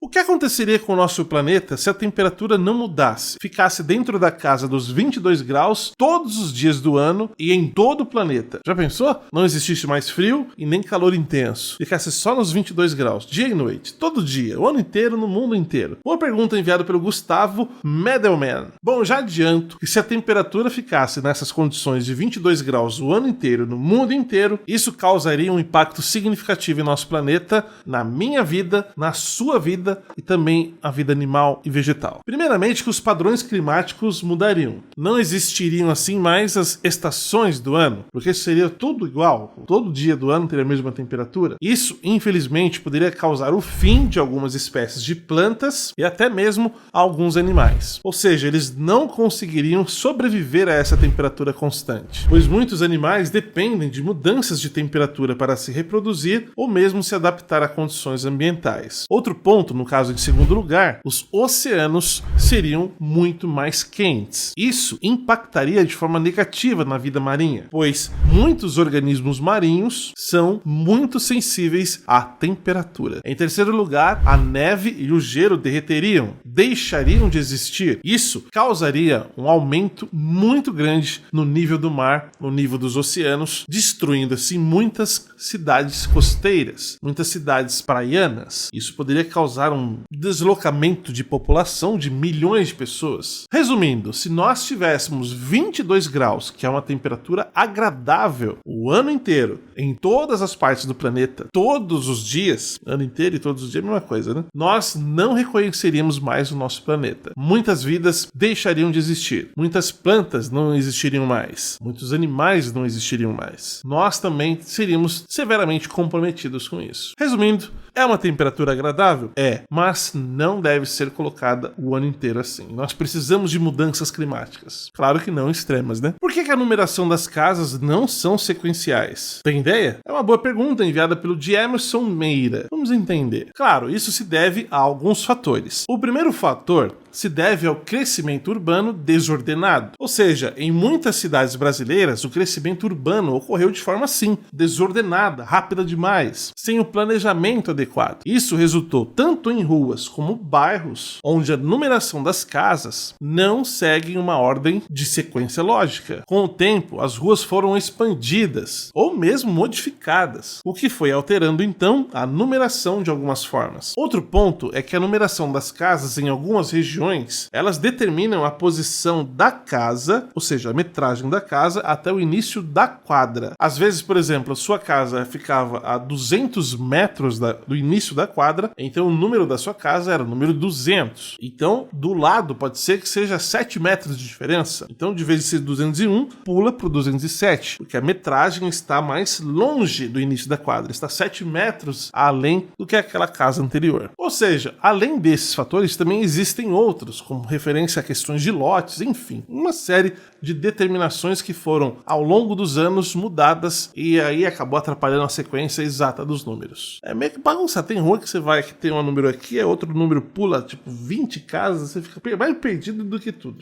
O que aconteceria com o nosso planeta se a temperatura não mudasse, ficasse dentro da casa dos 22 graus todos os dias do ano e em todo o planeta? Já pensou? Não existisse mais frio e nem calor intenso. Ficasse só nos 22 graus, dia e noite, todo dia, o ano inteiro, no mundo inteiro. Uma pergunta enviada pelo Gustavo Medelman. Bom, já adianto que se a temperatura ficasse nessas condições de 22 graus o ano inteiro, no mundo inteiro, isso causaria um impacto significativo em nosso planeta, na minha vida, na sua vida e também a vida animal e vegetal. Primeiramente, que os padrões climáticos mudariam. Não existiriam assim mais as estações do ano, porque seria tudo igual. Todo dia do ano teria a mesma temperatura. Isso, infelizmente, poderia causar o fim de algumas espécies de plantas e até mesmo alguns animais. Ou seja, eles não conseguiriam sobreviver a essa temperatura constante, pois muitos animais dependem de mudanças de temperatura para se reproduzir ou mesmo se adaptar a condições ambientais. Outro ponto, no caso em segundo lugar, os oceanos seriam muito mais quentes. Isso impactaria de forma negativa na vida marinha, pois muitos organismos marinhos são muito sensíveis à temperatura. Em terceiro lugar, a neve e o gelo derreteriam, deixariam de existir. Isso causaria um aumento muito grande no nível do mar, no nível dos oceanos, destruindo assim muitas cidades costeiras, muitas cidades praianas. Isso poderia causar um deslocamento de população de milhões de pessoas. Resumindo, se nós tivéssemos 22 graus, que é uma temperatura agradável o ano inteiro, em todas as partes do planeta, todos os dias, ano inteiro e todos os dias é a mesma coisa, né? Nós não reconheceríamos mais o nosso planeta. Muitas vidas deixariam de existir. Muitas plantas não existiriam mais. Muitos animais não existiriam mais. Nós também seríamos severamente comprometidos com isso. Resumindo, é uma temperatura agradável? É, mas não deve ser colocada o ano inteiro assim. Nós precisamos de mudanças climáticas. Claro que não extremas, né? Por que a numeração das casas não são sequenciais? Tem ideia? É uma boa pergunta enviada pelo Emerson Meira. Vamos entender. Claro, isso se deve a alguns fatores. O primeiro fator se deve ao crescimento urbano desordenado. Ou seja, em muitas cidades brasileiras, o crescimento urbano ocorreu de forma assim, desordenada, rápida demais, sem o planejamento adequado. Isso resultou tanto em ruas como bairros, onde a numeração das casas não segue uma ordem de sequência lógica. Com o tempo, as ruas foram expandidas, ou mesmo modificadas, o que foi alterando então a numeração de algumas formas. Outro ponto é que a numeração das casas em algumas regiões elas determinam a posição da casa, ou seja, a metragem da casa até o início da quadra. Às vezes, por exemplo, a sua casa ficava a 200 metros do início da quadra, então o número da sua casa era o número 200. Então, do lado pode ser que seja 7 metros de diferença. Então, de vez de ser 201, pula para o 207, porque a metragem está mais longe do início da quadra, está 7 metros além do que aquela casa anterior. Ou seja, além desses fatores, também existem outros, como referência a questões de lotes, enfim, uma série de determinações que foram, ao longo dos anos, mudadas e aí acabou atrapalhando a sequência exata dos números. É meio que bagunçar, tem rua que você vai, que tem um número aqui, outro número pula, tipo 20 casas, você fica mais perdido do que tudo.